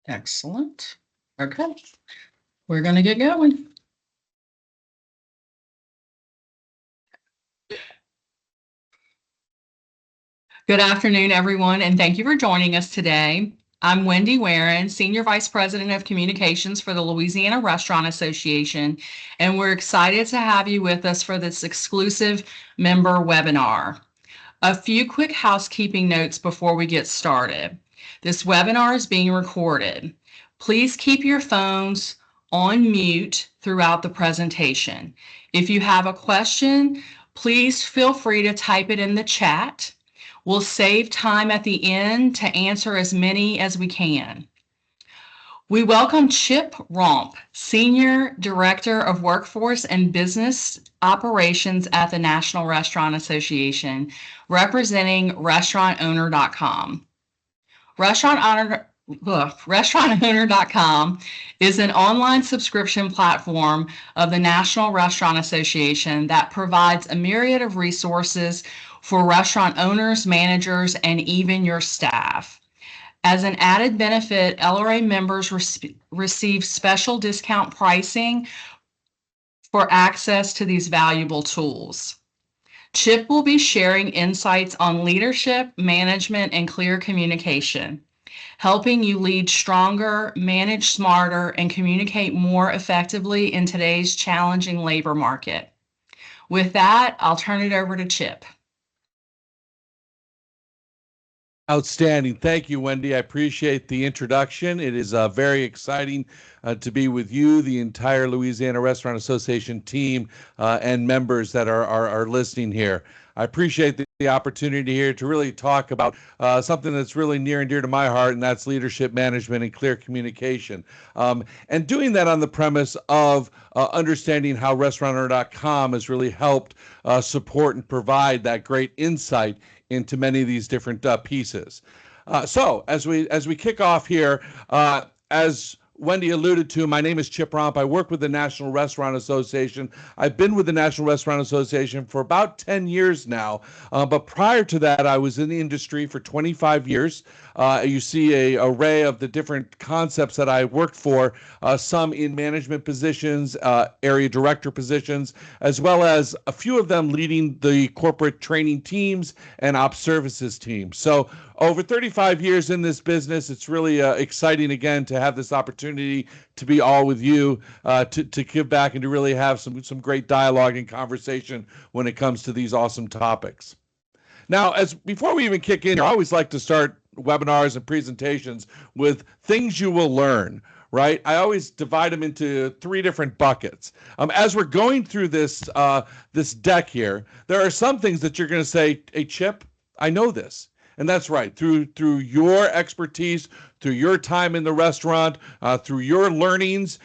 Excellent. Okay, we're going to get going. Good afternoon, everyone, and thank you for joining us today. I'm Wendy Warren, Senior Vice President of Communications for the Louisiana Restaurant Association, and we're excited to have you with us for this exclusive member webinar. A few quick housekeeping notes before we get started. This webinar is being recorded. Please keep your phones on mute throughout the presentation. If you have a question, please feel free to type it in the chat. We'll save time at the end to answer as many as we can. We welcome Chip Romp, Senior Director of Workforce and Business Operations at the National Restaurant Association, representing RestaurantOwner.com. RestaurantOwner.com is an online subscription platform of the National Restaurant Association that provides a myriad of resources for restaurant owners, managers, and even your staff. As an added benefit, LRA members receive special discount pricing for access to these valuable tools. Chip will be sharing insights on leadership, management, and clear communication, helping you lead stronger, manage smarter, and communicate more effectively in today's challenging labor market. With that, I'll turn it over to Chip. Outstanding. Thank you, Wendy. I appreciate the introduction. It is very exciting to be with you, the entire Louisiana Restaurant Association team, and members that are listening here. I appreciate the opportunity here to really talk about something that's really near and dear to my heart, and that's leadership management and clear communication. And doing that on the premise of understanding how restaurantowner.com has really helped support and provide that great insight into many of these different pieces. So as we kick off here, as Wendy alluded to, my name is Chip Romp. I work with the National Restaurant Association. I've been with the National Restaurant Association for about 10 years now, but prior to that, I was in the industry for 25 years. You see an array of the different concepts that I worked for, some in management positions, area director positions, as well as a few of them leading the corporate training teams and ops services teams. So over 35 years in this business, it's really exciting again to have this opportunity to be all with you, to give back and to really have some great dialogue and conversation when it comes to these awesome topics. Now, before we even kick in, I always like to start webinars and presentations with things you will learn, right? I always divide them into three different buckets. As we're going through this deck here, there are some things that you're going to say, hey, Chip, I know this. And that's right. Through your expertise, through your time in the restaurant, through your learnings,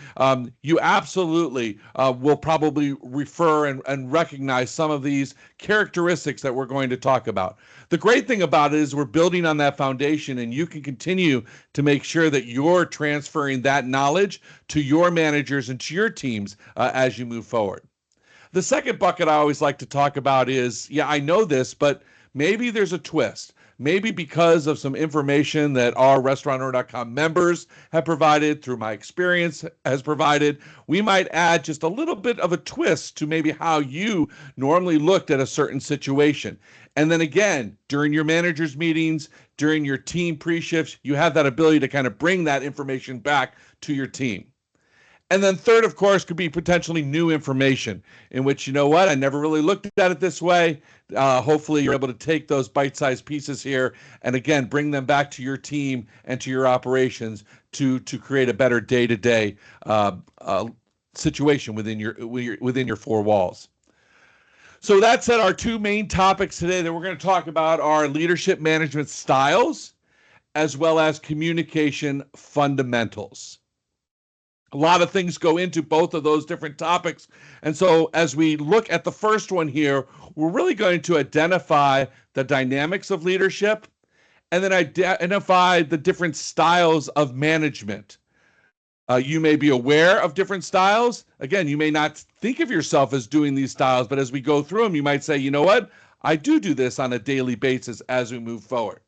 you absolutely will probably refer and recognize some of these characteristics that we're going to talk about. The great thing about it is we're building on that foundation, and you can continue to make sure that you're transferring that knowledge to your managers and to your teams as you move forward. The second bucket I always like to talk about is, yeah, I know this, but maybe there's a twist. Maybe because of some information that our restaurantowner.com members have provided, through my experience has provided, we might add just a little bit of a twist to maybe how you normally looked at a certain situation. And then again, during your managers' meetings, during your team pre-shifts, you have that ability to kind of bring that information back to your team. And then third, of course, could be potentially new information in which, you know what, I never really looked at it this way. Hopefully you're able to take those bite-sized pieces here and, again, bring them back to your team and to your operations to create a better day-to-day situation within your four walls. So that said, our two main topics today that we're going to talk about are leadership management styles as well as communication fundamentals. A lot of things go into both of those different topics. And so as we look at the first one here, we're really going to identify the dynamics of leadership and then identify the different styles of management. You may be aware of different styles. Again, you may not think of yourself as doing these styles, but as we go through them, you might say, you know what? I do this on a daily basis as we move forward.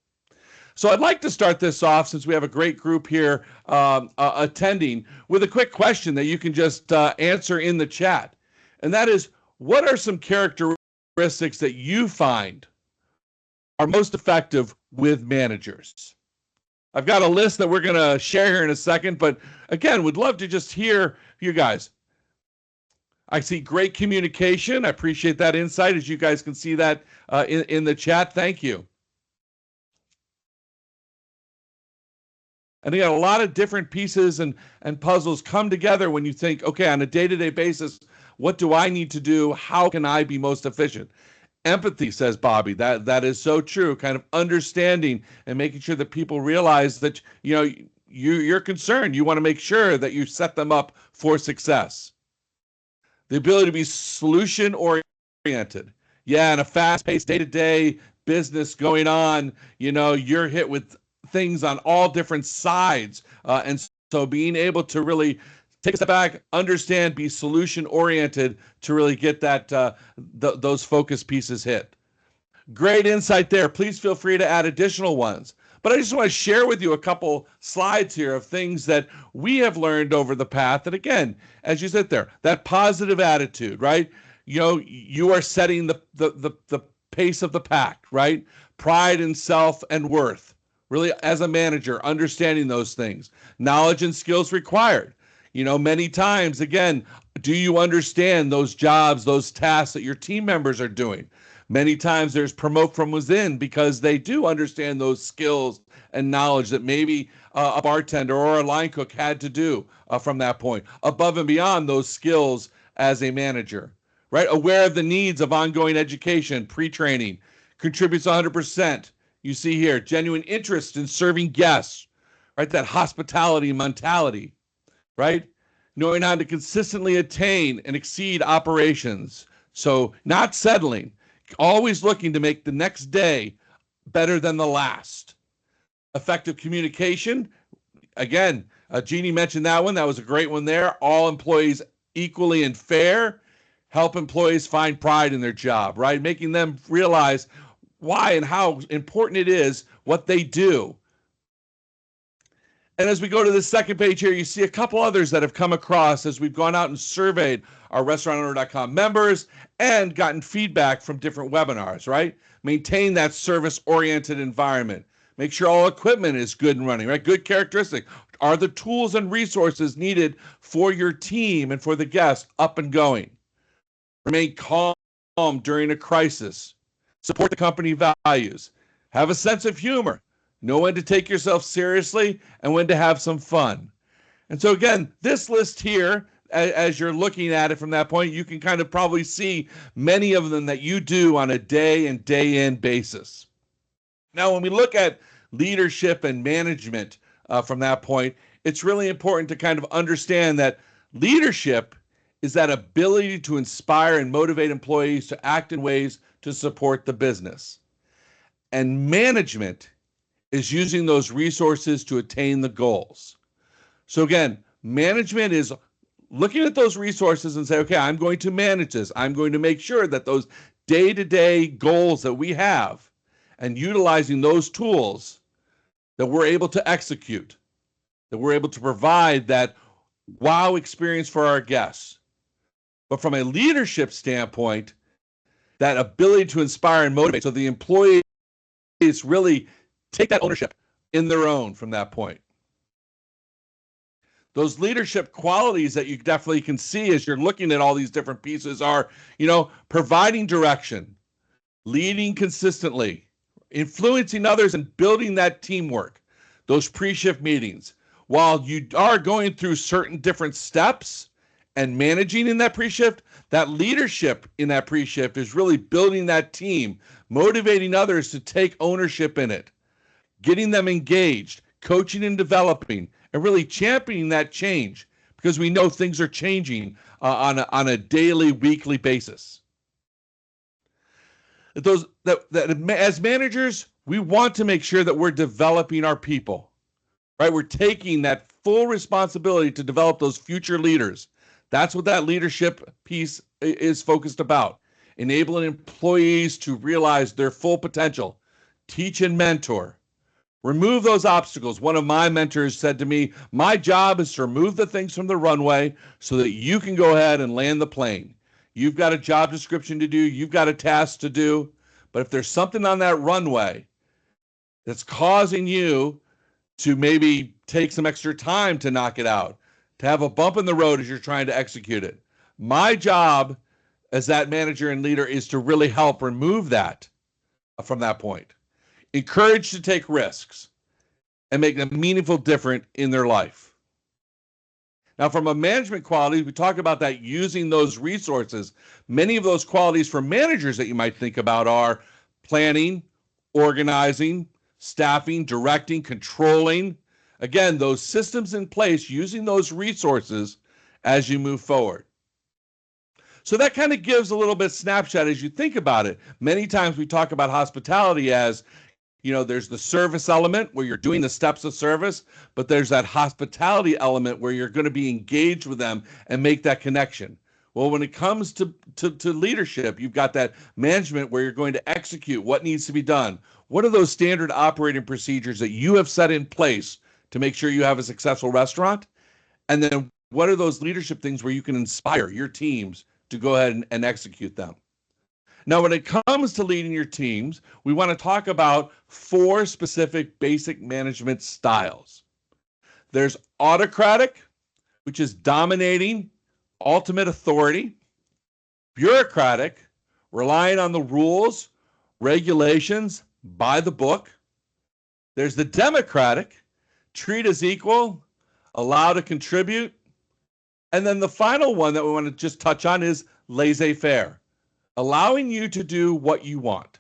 So I'd like to start this off, since we have a great group here attending, with a quick question that you can just answer in the chat. And that is, what are some characteristics that you find are most effective with managers? I've got a list that we're going to share here in a second, but again, would love to just hear you guys. I see great communication. I appreciate that insight, as you guys can see that in the chat. Thank you. And again, a lot of different pieces and puzzles come together when you think, okay, on a day-to-day basis, what do I need to do? How can I be most efficient? Empathy, says Bobby. That is so true. Kind of understanding and making sure that people realize that you're concerned. You want to make sure that you set them up for success. The ability to be solution oriented. Yeah, in a fast-paced day-to-day business going on, you're hit with things on all different sides, and so being able to really take a step back, understand, be solution oriented to really get that those focus pieces hit. Great insight there. Please feel free to add additional ones. But I just want to share with you a couple slides here of things that we have learned over the path. And again, as you sit there, that positive attitude, right? You are setting the pace of the pack, right? Pride in self and worth. Really, as a manager, understanding those things. Knowledge and skills required. Many times, again, do you understand those jobs, those tasks that your team members are doing? Many times there's promote from within, because they do understand those skills and knowledge that maybe a bartender or a line cook had to do from that point, above and beyond those skills as a manager, right? Aware of the needs of ongoing education, pre-training, contributes 100%. You see here, genuine interest in serving guests, right? That hospitality mentality, right? Knowing how to consistently attain and exceed operations. So not settling, always looking to make the next day better than the last. Effective communication. Again, Jeannie mentioned that one. That was a great one there. All employees equally and fair. Help employees find pride in their job, right? Making them realize why and how important it is what they do. And as we go to the second page here, you see a couple others that have come across as we've gone out and surveyed our restaurantowner.com members and gotten feedback from different webinars, right? Maintain that service-oriented environment. Make sure all equipment is good and running, right? Good characteristic. Are the tools and resources needed for your team and for the guests up and going? Remain calm during a crisis. Support the company values. Have a sense of humor. Know when to take yourself seriously and when to have some fun. And so again, this list here, as you're looking at it from that point, you can kind of probably see many of them that you do on a day and day in basis. Now, when we look at leadership and management from that point, it's really important to kind of understand that leadership is that ability to inspire and motivate employees to act in ways to support the business. And management is using those resources to attain the goals. So again, management is looking at those resources and say, okay, I'm going to manage this. I'm going to make sure that those day-to-day goals that we have and utilizing those tools that we're able to execute, that we're able to provide that wow experience for our guests. But from a leadership standpoint, that ability to inspire and motivate, so the employees really take that ownership in their own from that point. Those leadership qualities that you definitely can see as you're looking at all these different pieces are, providing direction, leading consistently, influencing others, and building that teamwork, those pre-shift meetings. While you are going through certain different steps and managing in that pre-shift, that leadership in that pre-shift is really building that team, motivating others to take ownership in it, getting them engaged, coaching and developing, and really championing that change, because we know things are changing on a daily, weekly basis. As managers, we want to make sure that we're developing our people, right? We're taking that full responsibility to develop those future leaders. That's what that leadership piece is focused about. Enabling employees to realize their full potential, teach and mentor, Remove those obstacles. One of my mentors said to me, my job is to remove the things from the runway so that you can go ahead and land the plane. You've got a job description to do, you've got a task to do, but if there's something on that runway that's causing you to maybe take some extra time to knock it out, to have a bump in the road as you're trying to execute it, my job as that manager and leader is to really help remove that from that point. Encourage to take risks and make a meaningful difference in their life. Now, from a management quality, we talk about that using those resources. Many of those qualities for managers that you might think about are planning, organizing, staffing, directing, controlling. Again, those systems in place, using those resources as you move forward. So that kind of gives a little bit snapshot as you think about it. Many times we talk about hospitality as, there's the service element where you're doing the steps of service, but there's that hospitality element where you're going to be engaged with them and make that connection. Well, when it comes to leadership, you've got that management where you're going to execute what needs to be done. What are those standard operating procedures that you have set in place to make sure you have a successful restaurant? And then what are those leadership things where you can inspire your teams to go ahead and execute them? Now, when it comes to leading your teams, we want to talk about 4 specific basic management styles. There's autocratic, which is dominating, ultimate authority. Bureaucratic, relying on the rules, regulations, by the book. There's the democratic, treat as equal, allow to contribute. And then the final one that we want to just touch on is laissez-faire, allowing you to do what you want.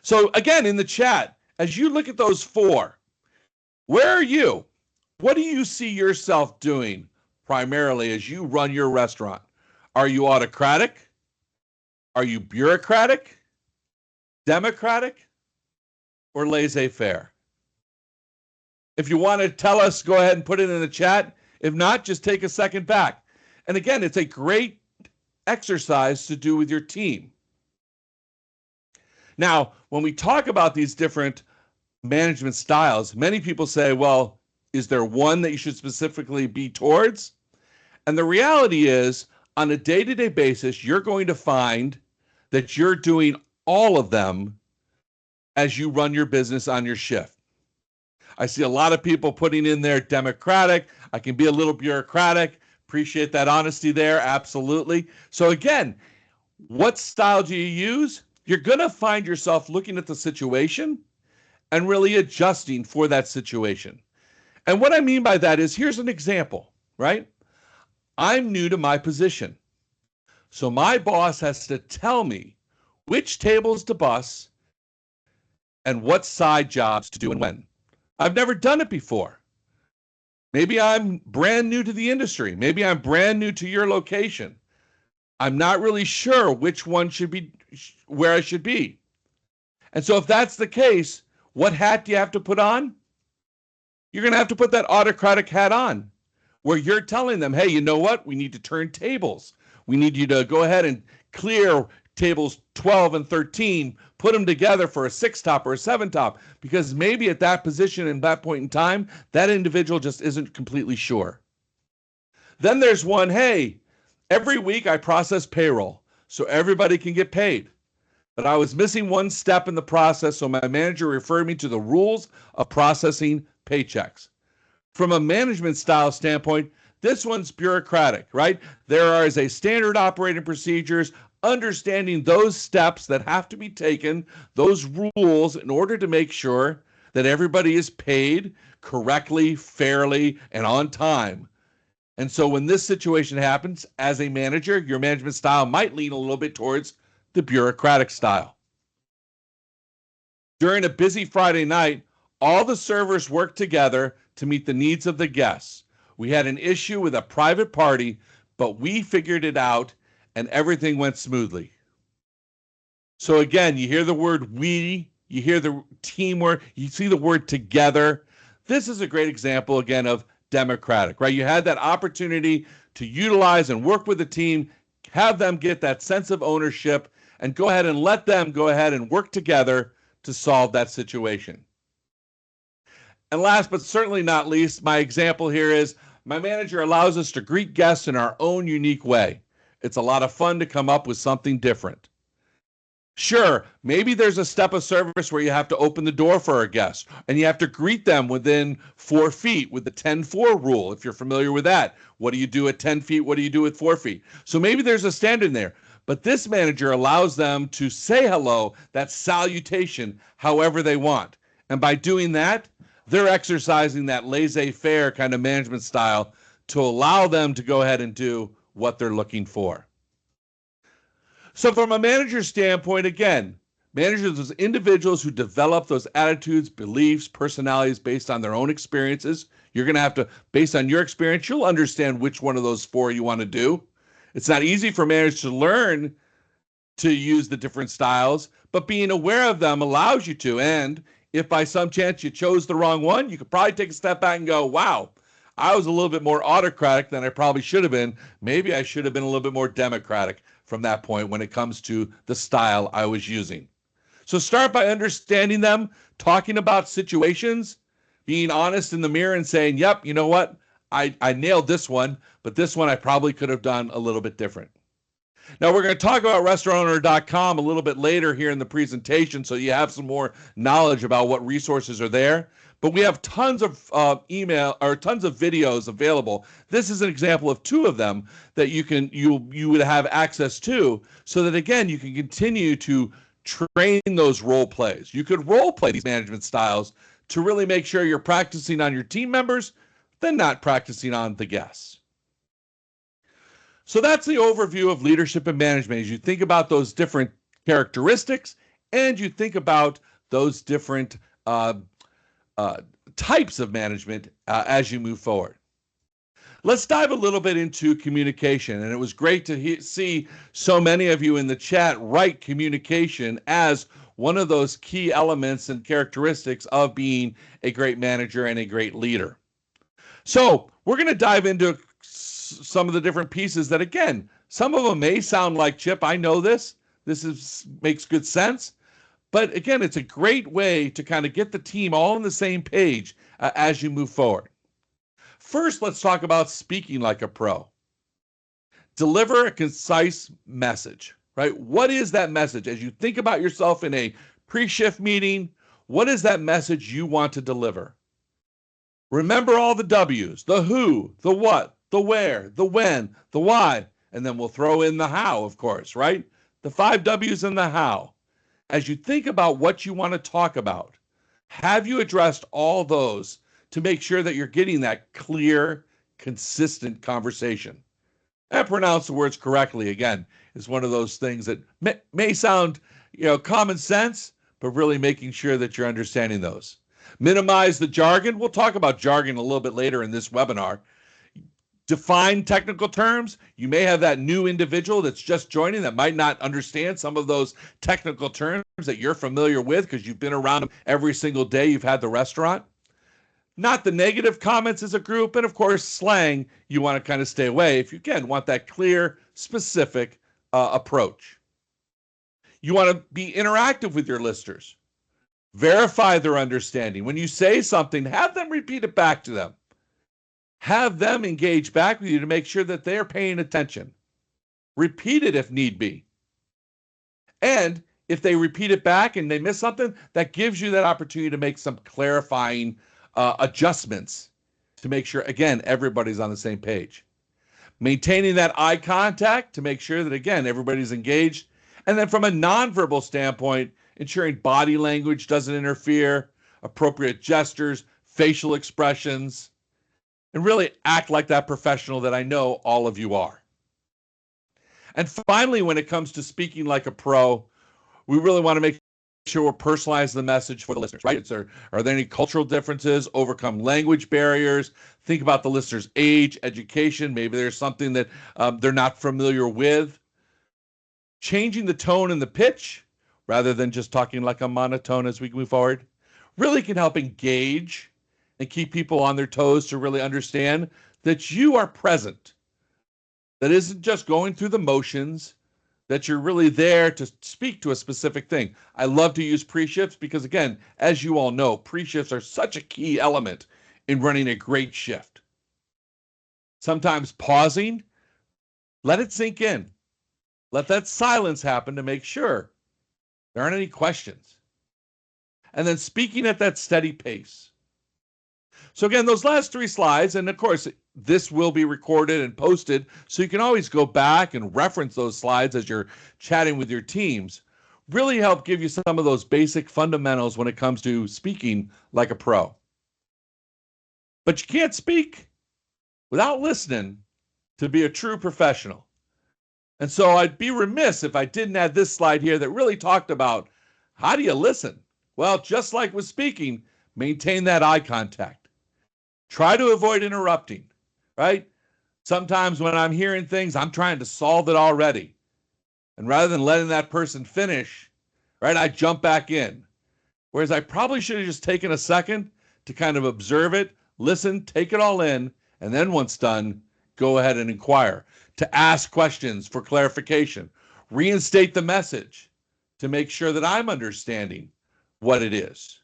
So again, in the chat, as you look at those 4, where are you? What do you see yourself doing primarily as you run your restaurant? Are you autocratic? Are you bureaucratic, democratic, or laissez-faire? If you want to tell us, go ahead and put it in the chat. If not, just take a second back. And again, it's a great exercise to do with your team. Now, when we talk about these different management styles, many people say, well, is there one that you should specifically be towards? And the reality is, on a day-to-day basis, you're going to find that you're doing all of them as you run your business on your shift. I see a lot of people putting in there democratic. I can be a little bureaucratic. Appreciate that honesty there. Absolutely. So again, what style do you use? You're going to find yourself looking at the situation and really adjusting for that situation. And what I mean by that is, here's an example, right? I'm new to my position. So my boss has to tell me which tables to bus and what side jobs to do and when. I've never done it before. Maybe I'm brand new to the industry. Maybe I'm brand new to your location. I'm not really sure which one should be where I should be. And so if that's the case, what hat do you have to put on? You're going to have to put that autocratic hat on, where you're telling them, hey, you know what? We need to turn tables. We need you to go ahead and clear tables 12 and 13, put them together for a 6-top or a 7-top, because maybe at that position and that point in time, that individual just isn't completely sure. Then there's one, hey, every week I process payroll so everybody can get paid. But I was missing one step in the process, so my manager referred me to the rules of processing paychecks. From a management style standpoint, this one's bureaucratic, right? There is a standard operating procedures, understanding those steps that have to be taken, those rules, in order to make sure that everybody is paid correctly, fairly, and on time. And so when this situation happens, as a manager, your management style might lean a little bit towards the bureaucratic style. During a busy Friday night, all the servers worked together to meet the needs of the guests. We had an issue with a private party, but we figured it out and everything went smoothly. So again, you hear the word we, you hear the teamwork, you see the word together. This is a great example, again, of democratic, right? You had that opportunity to utilize and work with the team, have them get that sense of ownership, and go ahead and let them go ahead and work together to solve that situation. And last but certainly not least, my example here is my manager allows us to greet guests in our own unique way. It's a lot of fun to come up with something different. Sure, maybe there's a step of service where you have to open the door for a guest and you have to greet them within 4 feet with the 10-4 rule. If you're familiar with that, what do you do at 10 feet? What do you do at 4 feet? So maybe there's a standard there, but this manager allows them to say hello, that salutation, however they want. And by doing that, they're exercising that laissez-faire kind of management style to allow them to go ahead and do what they're looking for. So from a manager's standpoint, again, managers are those individuals who develop those attitudes, beliefs, personalities based on their own experiences. You're going to have to, based on your experience, you'll understand which one of those four you want to do. It's not easy for managers to learn to use the different styles, but being aware of them allows you to. And if by some chance you chose the wrong one, you could probably take a step back and go, wow, I was a little bit more autocratic than I probably should have been. Maybe I should have been a little bit more democratic from that point when it comes to the style I was using. So start by understanding them, talking about situations, being honest in the mirror and saying, yep, you know what? I nailed this one, but this one I probably could have done a little bit different. Now, we're going to talk about restaurantowner.com a little bit later here in the presentation, so you have some more knowledge about what resources are there. But we have tons of tons of videos available. This is an example of two of them that you would have access to, so that again you can continue to train those role plays. You could role play these management styles to really make sure you're practicing on your team members, then not practicing on the guests. So that's the overview of leadership and management as you think about those different characteristics and you think about those different types of management as you move forward. Let's dive a little bit into communication. And it was great to see so many of you in the chat write communication as one of those key elements and characteristics of being a great manager and a great leader. So we're going to dive into some of the different pieces that, again, some of them may sound like, Chip, I know this. Makes good sense. But again, it's a great way to kind of get the team all on the same page as you move forward. First, let's talk about speaking like a pro. Deliver a concise message, right? What is that message? As you think about yourself in a pre-shift meeting, what is that message you want to deliver? Remember all the W's, the who, the what, the where, the when, the why, and then we'll throw in the how, of course, right? The 5 W's and the how. As you think about what you want to talk about, have you addressed all those to make sure that you're getting that clear, consistent conversation? And pronounce the words correctly, again, is one of those things that may sound, common sense, but really making sure that you're understanding those. Minimize the jargon. We'll talk about jargon a little bit later in this webinar. Define technical terms. You may have that new individual that's just joining that might not understand some of those technical terms that you're familiar with because you've been around them every single day you've had the restaurant. Not the negative comments as a group, and of course, slang, you want to kind of stay away if you, again, want that clear, specific approach. You want to be interactive with your listers. Verify their understanding. When you say something, have them repeat it back to them. Have them engage back with you to make sure that they're paying attention. Repeat it if need be. And if they repeat it back and they miss something, that gives you that opportunity to make some clarifying adjustments to make sure, again, everybody's on the same page. Maintaining that eye contact to make sure that, again, everybody's engaged. And then from a nonverbal standpoint, ensuring body language doesn't interfere, appropriate gestures, facial expressions, and really act like that professional that I know all of you are. And finally, when it comes to speaking like a pro, we really want to make sure we're personalizing the message for the listeners, right? Are there any cultural differences? Overcome language barriers. Think about the listener's age, education. Maybe there's something that they're not familiar with. Changing the tone and the pitch rather than just talking like a monotone as we move forward really can help engage and keep people on their toes to really understand that you are present. That isn't just going through the motions, that you're really there to speak to a specific thing. I love to use pre-shifts because, again, as you all know, pre-shifts are such a key element in running a great shift. Sometimes pausing, let it sink in. Let that silence happen to make sure there aren't any questions. And then speaking at that steady pace. So again, those last 3 slides, and of course, this will be recorded and posted, so you can always go back and reference those slides as you're chatting with your teams, really help give you some of those basic fundamentals when it comes to speaking like a pro. But you can't speak without listening to be a true professional. And so I'd be remiss if I didn't add this slide here that really talked about how do you listen? Well, just like with speaking, maintain that eye contact. Try to avoid interrupting, right? Sometimes when I'm hearing things, I'm trying to solve it already. And rather than letting that person finish, right, I jump back in. Whereas I probably should have just taken a second to kind of observe it, listen, take it all in, and then once done, go ahead and inquire, to ask questions for clarification, reinstate the message to make sure that I'm understanding what it is.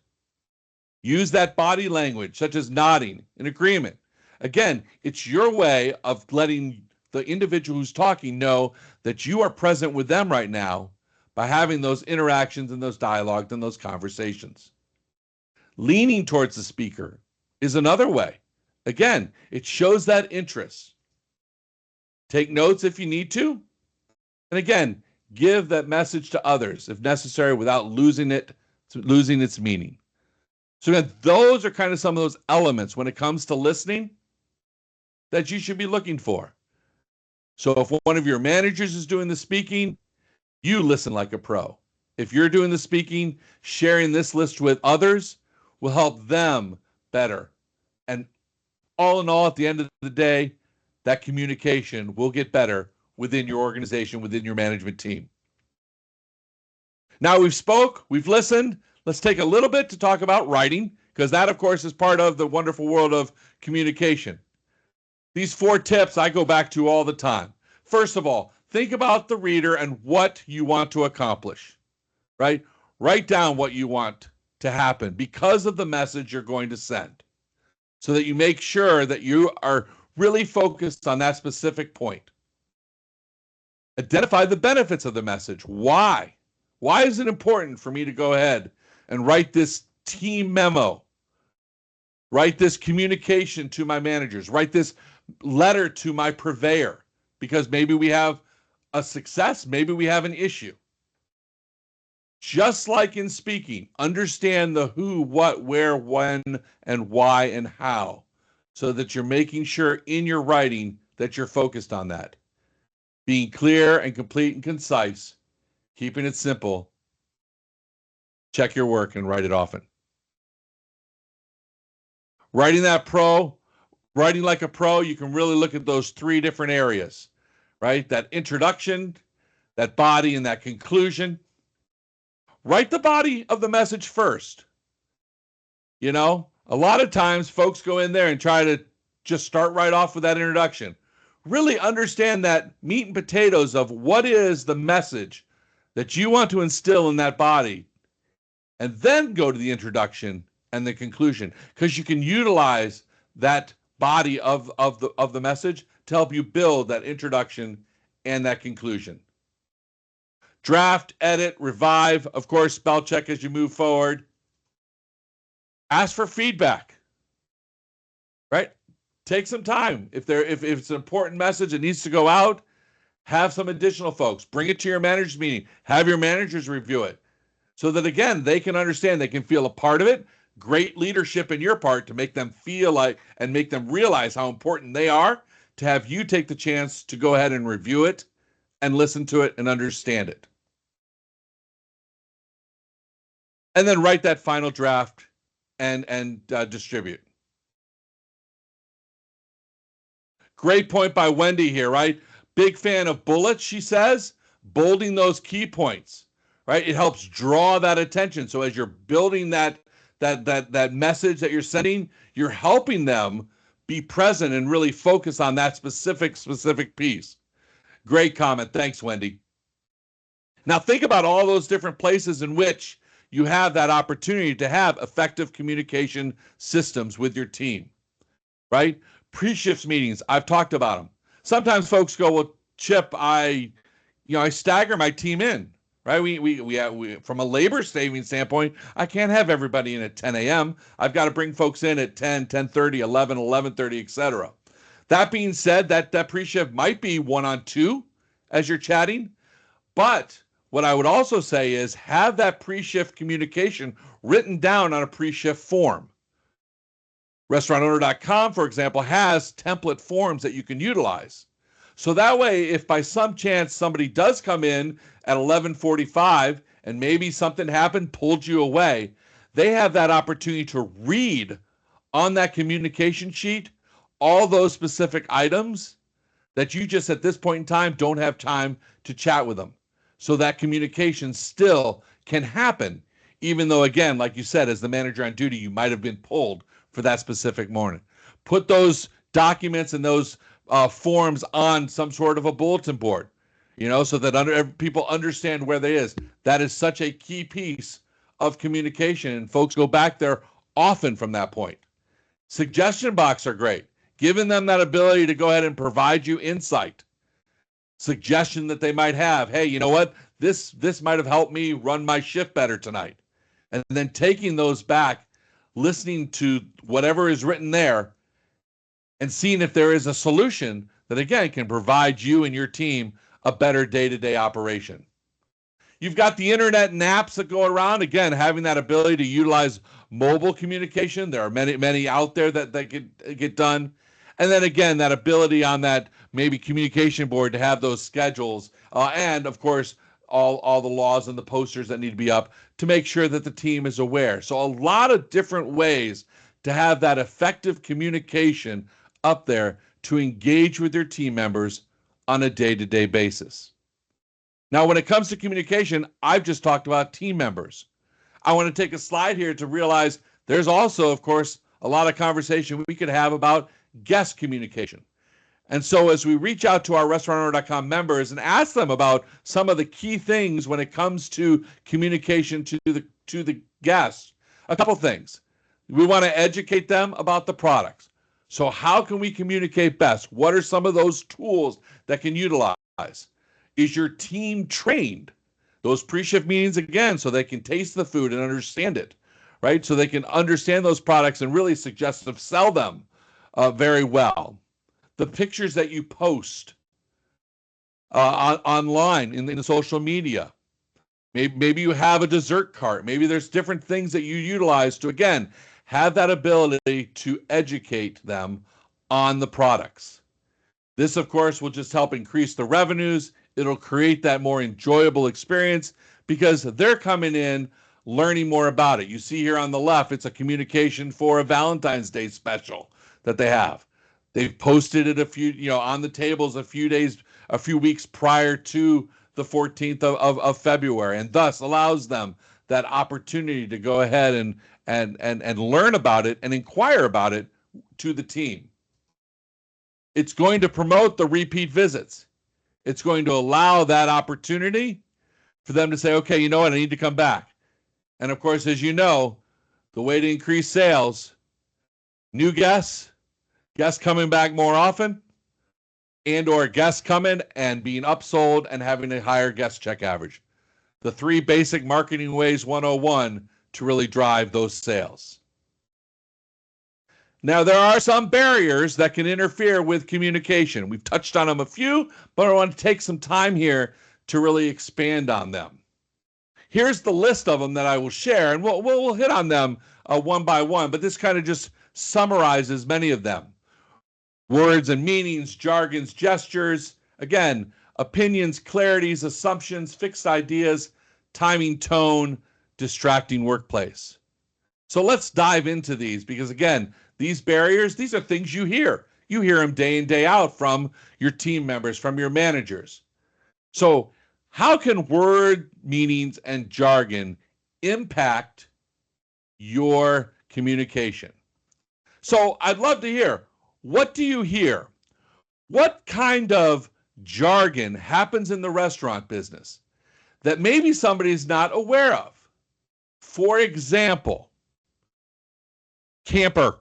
Use that body language, such as nodding in agreement. Again, it's your way of letting the individual who's talking know that you are present with them right now by having those interactions and those dialogues and those conversations. Leaning towards the speaker is another way. Again, it shows that interest. Take notes if you need to. And again, give that message to others if necessary without losing its meaning. So again, those are kind of some of those elements when it comes to listening that you should be looking for. So if one of your managers is doing the speaking, you listen like a pro. If you're doing the speaking, sharing this list with others will help them better. And all in all, at the end of the day, that communication will get better within your organization, within your management team. Now we've listened. Let's take a little bit to talk about writing, because that, of course, is part of the wonderful world of communication. These 4 tips I go back to all the time. First of all, think about the reader and what you want to accomplish, right? Write down what you want to happen because of the message you're going to send, so that you make sure that you are really focused on that specific point. Identify the benefits of the message. Why? Why is it important for me to go ahead and write this team memo? Write this communication to my managers. Write this letter to my purveyor, because maybe we have a success, maybe we have an issue. Just like in speaking, understand the who, what, where, when, and why, and how, so that you're making sure in your writing that you're focused on that. Being clear and complete and concise, keeping it simple. Check your work and write it often. Writing like a pro, you can really look at those 3 different areas, right? That introduction, that body, and that conclusion. Write the body of the message first. You know, a lot of times folks go in there and try to just start right off with that introduction. Really understand that meat and potatoes of what is the message that you want to instill in that body, and then go to the introduction and the conclusion, because you can utilize that body of the message to help you build that introduction and that conclusion. Draft, edit, revive, of course, spell check as you move forward. Ask for feedback, right? Take some time. If it's an important message that needs to go out, have some additional folks. Bring it to your managers meeting. Have your managers review it, so that, again, they can understand, they can feel a part of it. Great leadership in your part to make them feel like and make them realize how important they are, to have you take the chance to go ahead and review it and listen to it and understand it. And then write that final draft and distribute. Great point by Wendy here, right? Big fan of bullets, she says, bolding those key points, right? It helps draw that attention. So as you're building that message that you're sending, you're helping them be present and really focus on that specific piece. Great comment. Thanks, Wendy. Now, think about all those different places in which you have that opportunity to have effective communication systems with your team, right? Pre-shift meetings, I've talked about them. Sometimes folks go, well, Chip, I stagger my team in, right? We from a labor saving standpoint, I can't have everybody in at 10 a.m. I've got to bring folks in at 10, 10:30, 11, 11:30, etc. That being said, that pre-shift might be 1-on-2 as you're chatting, but what I would also say is have that pre-shift communication written down on a pre-shift form. Restaurantowner.com, for example, has template forms that you can utilize. So that way, if by some chance somebody does come in at 11:45 and maybe something happened, pulled you away, they have that opportunity to read on that communication sheet all those specific items that you just at this point in time don't have time to chat with them. So that communication still can happen, even though, again, like you said, as the manager on duty, you might have been pulled for that specific morning. Put those documents and those forms on some sort of a bulletin board, so that people understand where they is. That is such a key piece of communication, and folks go back there often from that point. Suggestion box are great, giving them that ability to go ahead and provide you insight, suggestion that they might have. Hey, you know what? This might have helped me run my shift better tonight. And then taking those back, listening to whatever is written there, and seeing if there is a solution that, again, can provide you and your team a better day-to-day operation. You've got the internet and apps that go around. Again, having that ability to utilize mobile communication. There are many out there that get done. And then again, that ability on that maybe communication board to have those schedules, and of course, all the laws and the posters that need to be up to make sure that the team is aware. So a lot of different ways to have that effective communication up there to engage with your team members on a day-to-day basis. Now, when it comes to communication, I've just talked about team members. I want to take a slide here to realize there's also, of course, a lot of conversation we could have about guest communication. And so as we reach out to our restaurantowner.com members and ask them about some of the key things when it comes to communication to the guests, a couple things. We want to educate them about the products. So how can we communicate best? What are some of those tools that can utilize? Is your team trained? Those pre-shift meetings, again, so they can taste the food and understand it, right? So they can understand those products and really suggest to sell them very well. The pictures that you post online in the social media. Maybe you have a dessert cart. Maybe there's different things that you utilize to, again, have that ability to educate them on the products. This, of course, will just help increase the revenues. It'll create that more enjoyable experience because they're coming in learning more about it. You see here on the left, it's a communication for a Valentine's Day special that they have. They've posted it on the tables a few weeks prior to the 14th of February, and thus allows them that opportunity to go ahead and learn about it and inquire about it to the team. It's going to promote the repeat visits. It's going to allow that opportunity for them to say, okay, you know what, I need to come back. And of course, as you know, the way to increase sales, new guests coming back more often, and or guests coming and being upsold and having a higher guest check average. The 3 basic marketing ways 101 to really drive those sales. Now, there are some barriers that can interfere with communication. We've touched on them a few, but I want to take some time here to really expand on them. Here's the list of them that I will share, and we'll hit on them one by one, but this kind of just summarizes many of them. Words and meanings, jargons, gestures, again, opinions, clarities, assumptions, fixed ideas, timing, tone, distracting workplace. So let's dive into these because, again, these barriers, these are things you hear. You hear them day in, day out from your team members, from your managers. So how can word, meanings, and jargon impact your communication? So I'd love to hear, what do you hear? What kind of jargon happens in the restaurant business that maybe somebody's not aware of. For example, camper,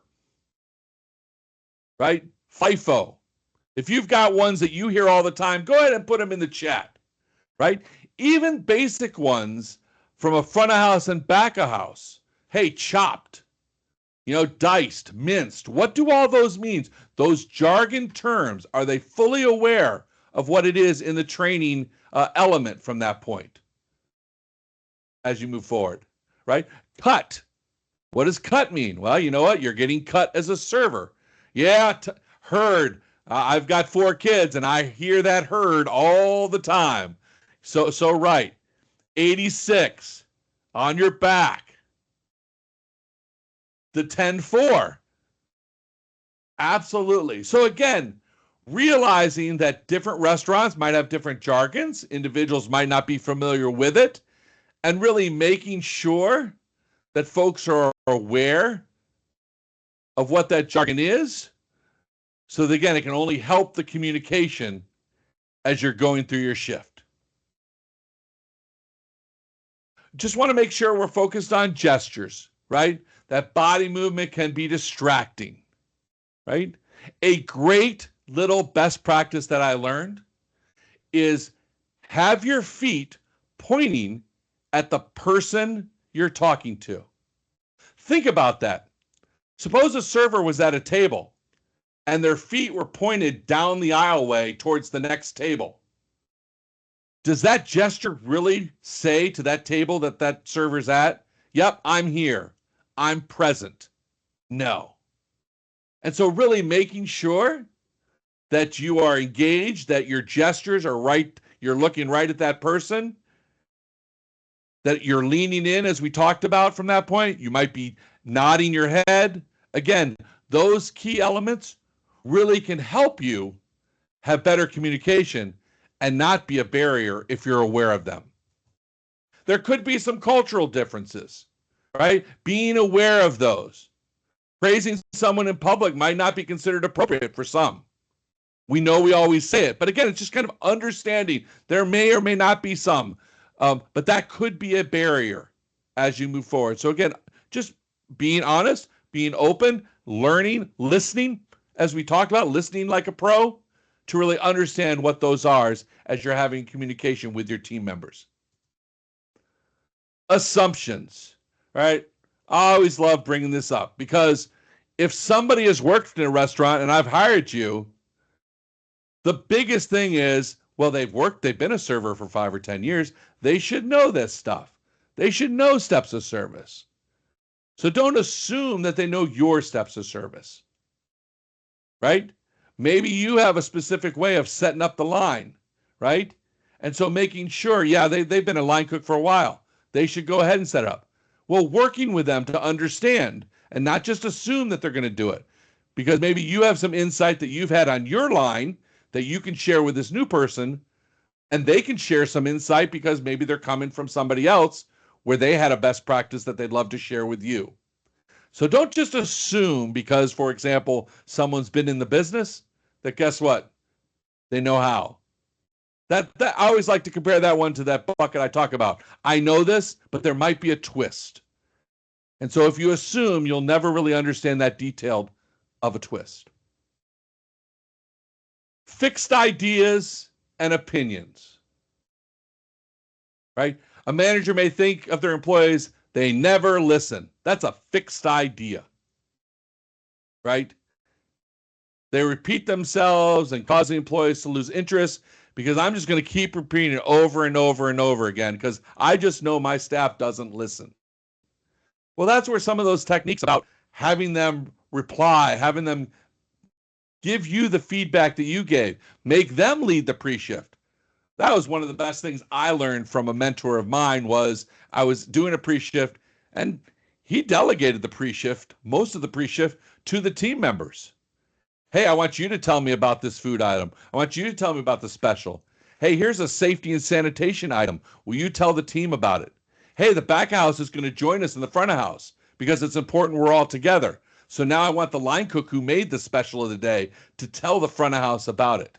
right? FIFO. If you've got ones that you hear all the time, go ahead and put them in the chat, right? Even basic ones from a front of house and back of house. Hey, chopped, diced, minced. What do all those mean? Those jargon terms, are they fully aware of what it is in the training element from that point as you move forward, right? Cut. What does cut mean? Well, you know what? You're getting cut as a server. Yeah, herd. I've got 4 kids, and I hear that herd all the time. So right. 86 on your back. The 10-4. Absolutely. So again, realizing that different restaurants might have different jargons, individuals might not be familiar with it, and really making sure that folks are aware of what that jargon is. So that, again, it can only help the communication as you're going through your shift. Just want to make sure we're focused on gestures, right? That body movement can be distracting, right? A great little best practice that I learned is have your feet pointing at the person you're talking to. Think about that. Suppose a server was at a table and their feet were pointed down the aisleway towards the next table. Does that gesture really say to that table that that server's at, yep, I'm here, I'm present? No. And so really making sure that you are engaged, that your gestures are right, you're looking right at that person, that you're leaning in, as we talked about from that point. You might be nodding your head. Again, those key elements really can help you have better communication and not be a barrier if you're aware of them. There could be some cultural differences, right? Being aware of those. Praising someone in public might not be considered appropriate for some. We know we always say it, but again, it's just kind of understanding there may or may not be some, but that could be a barrier as you move forward. So again, just being honest, being open, learning, listening, as we talked about, listening like a pro, to really understand what those are as you're having communication with your team members. Assumptions, right? I always love bringing this up because if somebody has worked in a restaurant and I've hired you, the biggest thing is, well, they've been a server for 5 or 10 years. They should know this stuff. They should know steps of service. So don't assume that they know your steps of service, right? Maybe you have a specific way of setting up the line, right? And so making sure, yeah, they've been a line cook for a while. They should go ahead and set it up. Well, working with them to understand and not just assume that they're going to do it, because maybe you have some insight that you've had on your line that you can share with this new person, and they can share some insight because maybe they're coming from somebody else where they had a best practice that they'd love to share with you. So don't just assume because, for example, someone's been in the business that guess what? They know how. That I always like to compare that one to that bucket I talk about. I know this, but there might be a twist. And so if you assume, you'll never really understand that detail of a twist. Fixed ideas and opinions, right? A manager may think of their employees, they never listen. That's a fixed idea, right? They repeat themselves and cause the employees to lose interest because I'm just going to keep repeating it over and over and over again because I just know my staff doesn't listen. Well, that's where some of those techniques about having them reply, having them give you the feedback that you gave, make them lead the pre-shift. That was one of the best things I learned from a mentor of mine. Was I was doing a pre-shift and he delegated the pre-shift, most of the pre-shift, to the team members. Hey, I want you to tell me about this food item. I want you to tell me about the special. Hey, here's a safety and sanitation item. Will you tell the team about it? Hey, the back house is going to join us in the front of house because it's important we're all together. So now I want the line cook who made the special of the day to tell the front of house about it.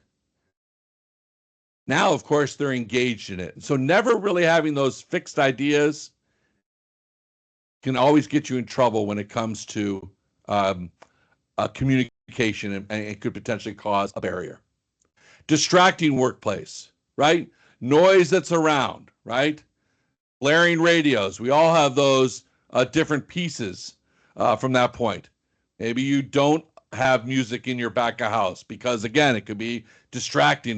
Now, of course, they're engaged in it. So never really having those fixed ideas can always get you in trouble when it comes to communication, and it could potentially cause a barrier. Distracting workplace, right? Noise that's around, right? Blaring radios. We all have those different pieces from that point. Maybe you don't have music in your back of house because, again, it could be distracting.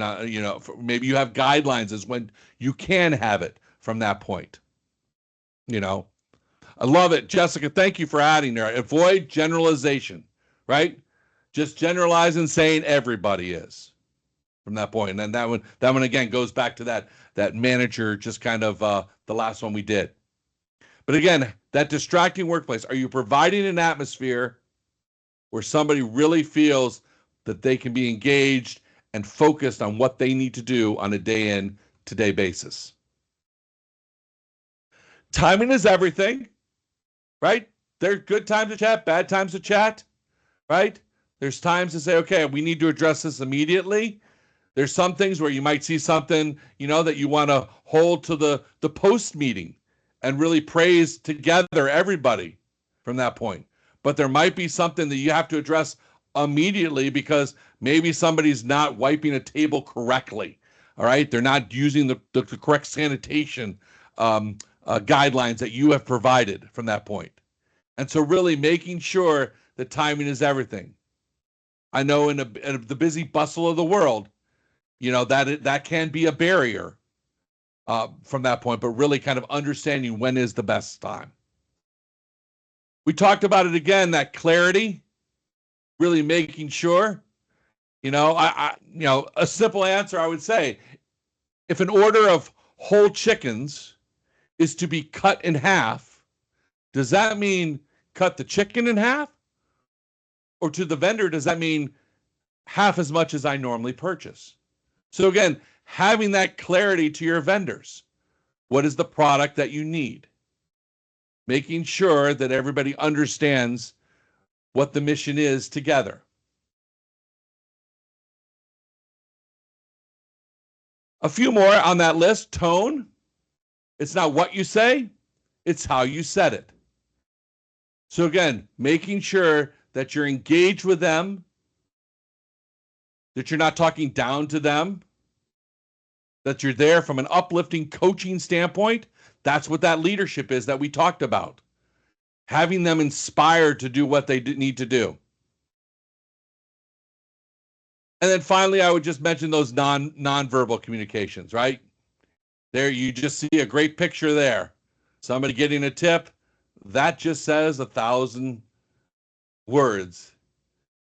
Maybe you have guidelines as when you can have it from that point. I love it. Jessica, thank you for adding there. Avoid generalization, right? Just generalizing, saying everybody is from that point. And then that one again goes back to that manager, just kind of the last one we did. But again, that distracting workplace, are you providing an atmosphere where somebody really feels that they can be engaged and focused on what they need to do on a day in, day basis? Timing is everything, right? There's good times to chat, bad times to chat, right? There's times to say, okay, we need to address this immediately. There's some things where you might see something, that you want to hold to the post meeting and really praise together everybody from that point. But there might be something that you have to address immediately because maybe somebody's not wiping a table correctly. All right. They're not using the correct sanitation guidelines that you have provided from that point. And so really making sure that timing is everything. I know in the busy bustle of the world, that can be a barrier from that point, but really kind of understanding when is the best time. We talked about it again, that clarity, really making sure, a simple answer I would say, if an order of whole chickens is to be cut in half, does that mean cut the chicken in half? Or to the vendor, does that mean half as much as I normally purchase? So again, having that clarity to your vendors. What is the product that you need? Making sure that everybody understands what the mission is together. A few more on that list. Tone. It's not what you say, it's how you said it. So again, making sure that you're engaged with them, that you're not talking down to them, that you're there from an uplifting coaching standpoint. That's what that leadership is that we talked about. Having them inspired to do what they need to do. And then finally, I would just mention those non-verbal communications, right? There, you just see a great picture there. Somebody getting a tip, that just says 1,000 words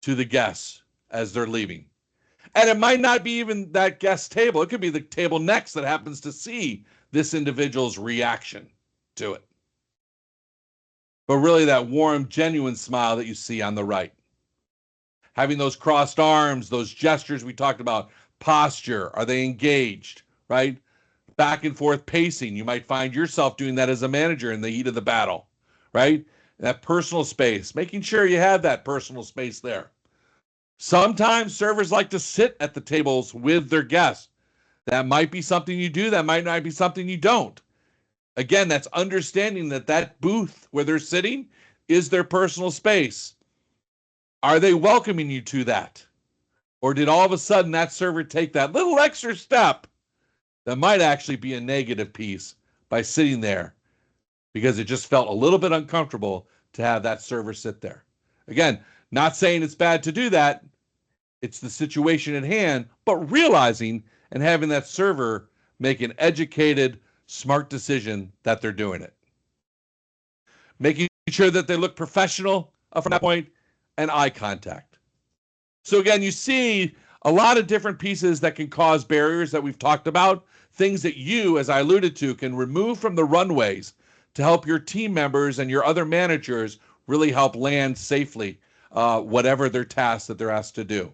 to the guests as they're leaving. And it might not be even that guest table. It could be the table next that happens to see this individual's reaction to it. But really that warm, genuine smile that you see on the right. Having those crossed arms, those gestures we talked about, posture, are they engaged, right? Back and forth pacing. You might find yourself doing that as a manager in the heat of the battle, right? That personal space, making sure you have that personal space there. Sometimes servers like to sit at the tables with their guests. That might be something you do. That might not be something you don't. Again, that's understanding that booth where they're sitting is their personal space. Are they welcoming you to that? Or did all of a sudden that server take that little extra step that might actually be a negative piece by sitting there because it just felt a little bit uncomfortable to have that server sit there? Again, not saying it's bad to do that. It's the situation at hand, but realizing and having that server make an educated, smart decision that they're doing it. Making sure that they look professional from that point, and eye contact. So again, you see a lot of different pieces that can cause barriers that we've talked about, things that you, as I alluded to, can remove from the runways to help your team members and your other managers really help land safely, whatever their tasks that they're asked to do.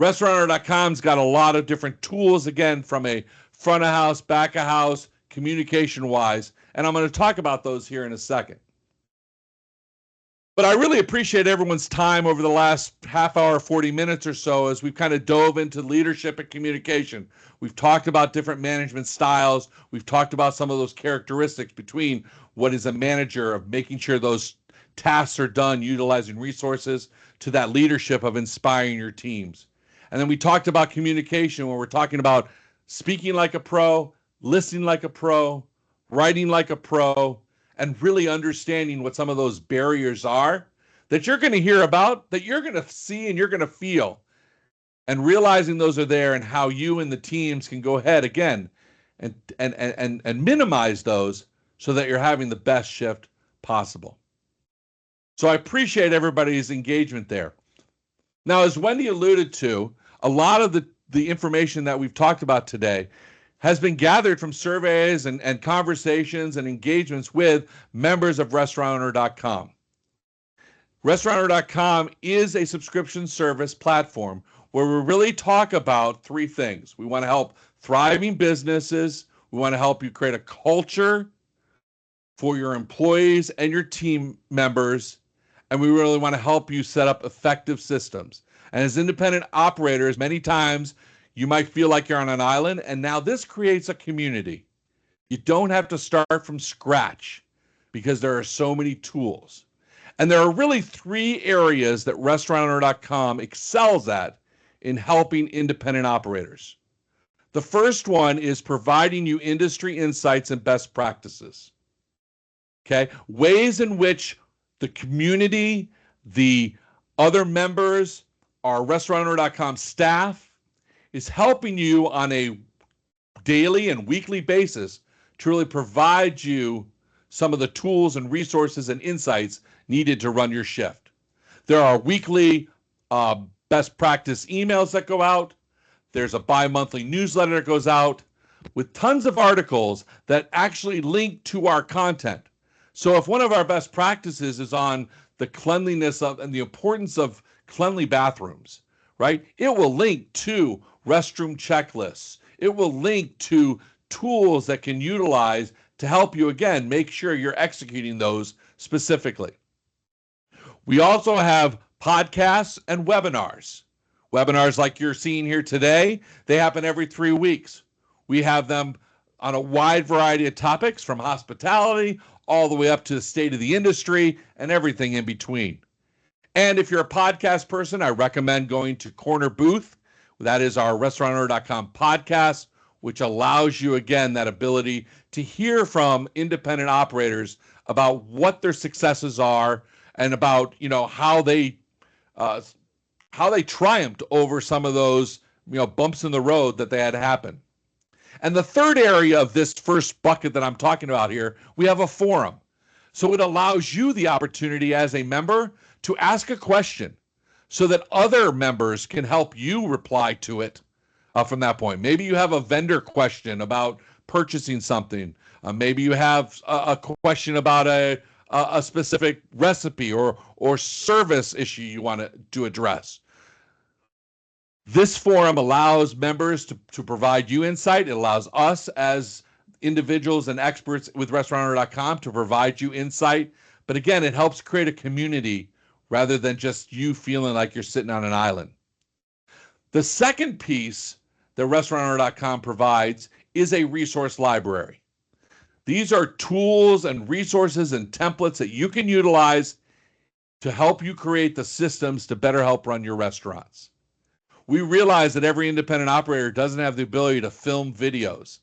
Restauranter.com's got a lot of different tools, again, from a front of house, back of house, communication wise, and I'm going to talk about those here in a second. But I really appreciate everyone's time over the last half hour, 40 minutes or so as we've kind of dove into leadership and communication. We've talked about different management styles. We've talked about some of those characteristics between what is a manager of making sure those tasks are done, utilizing resources, to that leadership of inspiring your teams. And then we talked about communication when we're talking about speaking like a pro, listening like a pro, writing like a pro, and really understanding what some of those barriers are that you're going to hear about, that you're going to see and you're going to feel, and realizing those are there and how you and the teams can go ahead again and minimize those so that you're having the best shift possible. So I appreciate everybody's engagement there. Now, as Wendy alluded to, a lot of the information that we've talked about today has been gathered from surveys and conversations and engagements with members of restauranteur.com. Restauranteur.com is a subscription service platform where we really talk about three things. We want to help thriving businesses. We want to help you create a culture for your employees and your team members. And we really want to help you set up effective systems. And as independent operators, many times you might feel like you're on an island, and now this creates a community. You don't have to start from scratch because there are so many tools. And there are really three areas that restauranteur.com excels at in helping independent operators. The first one is providing you industry insights and best practices. Okay, ways in which the community, the other members, our restauranteur.com staff is helping you on a daily and weekly basis to really provide you some of the tools and resources and insights needed to run your shift. There are weekly best practice emails that go out. There's a bi-monthly newsletter that goes out with tons of articles that actually link to our content. So if one of our best practices is on the cleanliness of and the importance of cleanly bathrooms, right? It will link to restroom checklists. It will link to tools that can utilize to help you, again, make sure you're executing those specifically. We also have podcasts and webinars. Webinars like you're seeing here today, they happen every 3 weeks. We have them on a wide variety of topics from hospitality all the way up to the state of the industry and everything in between. And if you're a podcast person, I recommend going to Corner Booth. That is our restauranteur.com podcast, which allows you, again, that ability to hear from independent operators about what their successes are and about, how they triumphed over some of those, bumps in the road that they had happen. And the third area of this first bucket that I'm talking about here, we have a forum. So it allows you the opportunity as a member to ask a question so that other members can help you reply to it from that point. Maybe you have a vendor question about purchasing something. Maybe you have a question about a specific recipe or service issue you want to address. This forum allows members to provide you insight. It allows us as individuals and experts with restauranteur.com to provide you insight. But again, it helps create a community rather than just you feeling like you're sitting on an island. The second piece that restauranteur.com provides is a resource library. These are tools and resources and templates that you can utilize to help you create the systems to better help run your restaurants. We realize that every independent operator doesn't have the ability to film videos.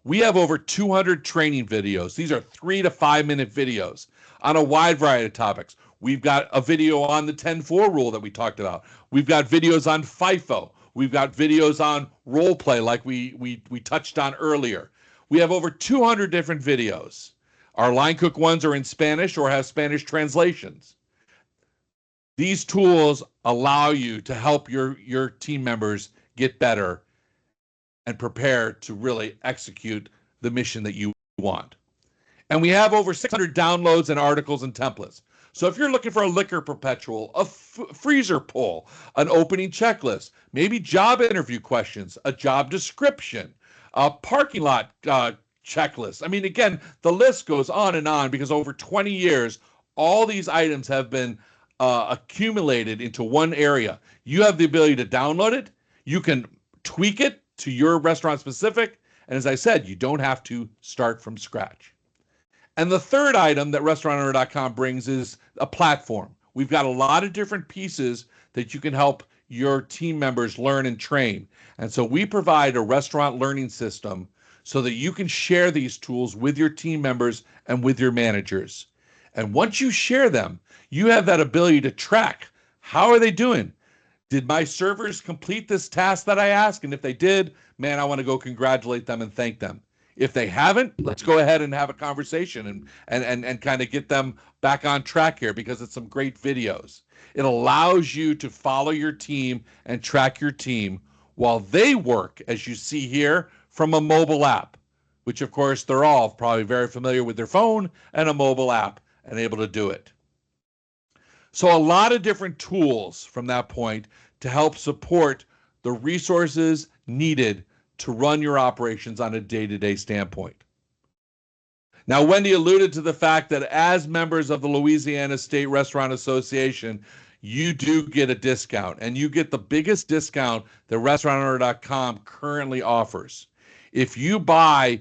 We have over 200 training videos. These are 3 to 5 minute videos on a wide variety of topics. We've got a video on the 10-4 rule that we talked about. We've got videos on FIFO. We've got videos on role play like we touched on earlier. We have over 200 different videos. Our line cook ones are in Spanish or have Spanish translations. These tools allow you to help your team members get better and prepare to really execute the mission that you want. And we have over 600 downloads and articles and templates. So if you're looking for a liquor perpetual, a freezer pull, an opening checklist, maybe job interview questions, a job description, a parking lot checklist. I mean, again, the list goes on because over 20 years, all these items have been accumulated into one area. You have the ability to download it. You can tweak it to your restaurant specific. And as I said, you don't have to start from scratch. And the third item that restaurantowner.com brings is a platform. We've got a lot of different pieces that you can help your team members learn and train. And so we provide a restaurant learning system so that you can share these tools with your team members and with your managers. And once you share them, you have that ability to track, how are they doing? Did my servers complete this task that I asked? And if they did, man, I want to go congratulate them and thank them. If they haven't, let's go ahead and have a conversation and kind of get them back on track here, because it's some great videos. It allows you to follow your team and track your team while they work, as you see here, from a mobile app, which of course they're all probably very familiar with their phone and a mobile app and able to do it. So a lot of different tools from that point to help support the resources needed to run your operations on a day-to-day standpoint. Now, Wendy alluded to the fact that as members of the Louisiana State Restaurant Association, you do get a discount, and you get the biggest discount that restaurantowner.com currently offers. If you buy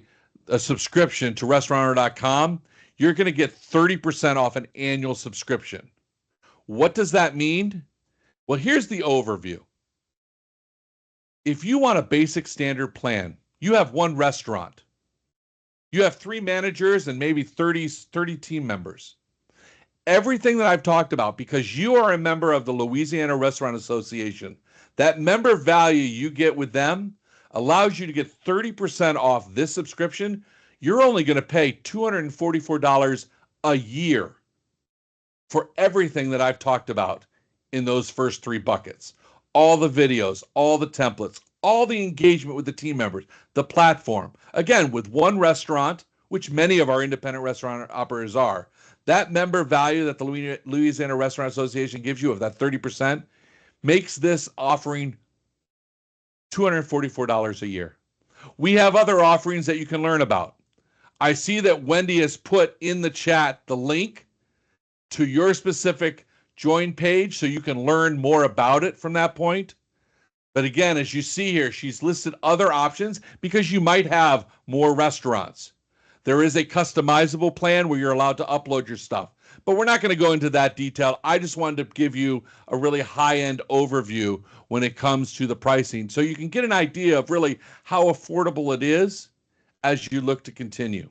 a subscription to restaurantowner.com, you're going to get 30% off an annual subscription. What does that mean? Well, here's the overview. If you want a basic standard plan, you have one restaurant. You have 3 managers and maybe 30 team members. Everything that I've talked about, because you are a member of the Louisiana Restaurant Association, that member value you get with them allows you to get 30% off this subscription. You're only going to pay $244 a year for everything that I've talked about in those first 3 buckets. All the videos, all the templates, all the engagement with the team members, the platform. Again, with one restaurant, which many of our independent restaurant operators are, that member value that the Louisiana Restaurant Association gives you of that 30% makes this offering $244 a year. We have other offerings that you can learn about. I see that Wendy has put in the chat the link to your specific join page so you can learn more about it from that point. But again, as you see here, she's listed other options because you might have more restaurants. There is a customizable plan where you're allowed to upload your stuff, but we're not going to go into that detail. I just wanted to give you a really high-end overview when it comes to the pricing, so you can get an idea of really how affordable it is as you look to continue.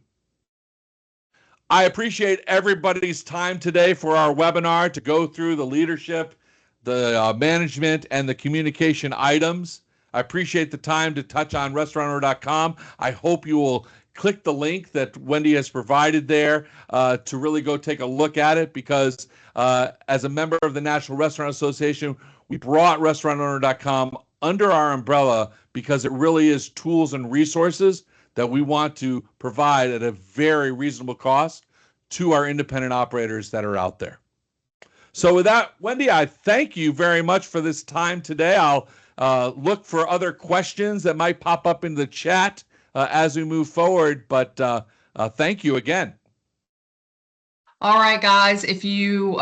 I appreciate everybody's time today for our webinar to go through the leadership, the management, and the communication items. I appreciate the time to touch on restaurantowner.com. I hope you will click the link that Wendy has provided there to really go take a look at it, because as a member of the National Restaurant Association, we brought restaurantowner.com under our umbrella because it really is tools and resources that we want to provide at a very reasonable cost to our independent operators that are out there. So with that, Wendy, I thank you very much for this time today. I'll look for other questions that might pop up in the chat as we move forward, but thank you again. All right, guys, if you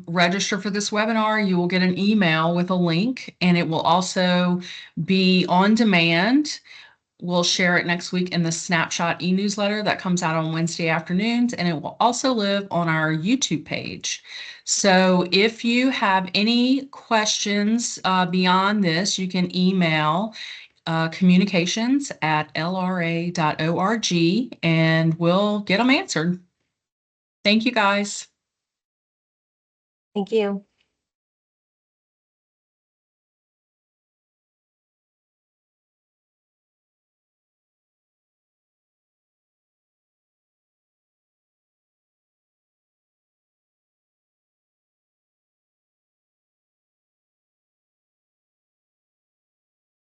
register for this webinar, you will get an email with a link, and it will also be on demand. We'll share it next week in the Snapshot e-newsletter that comes out on Wednesday afternoons, and it will also live on our YouTube page. So if you have any questions beyond this, you can email communications@lra.org, and we'll get them answered. Thank you, guys. Thank you.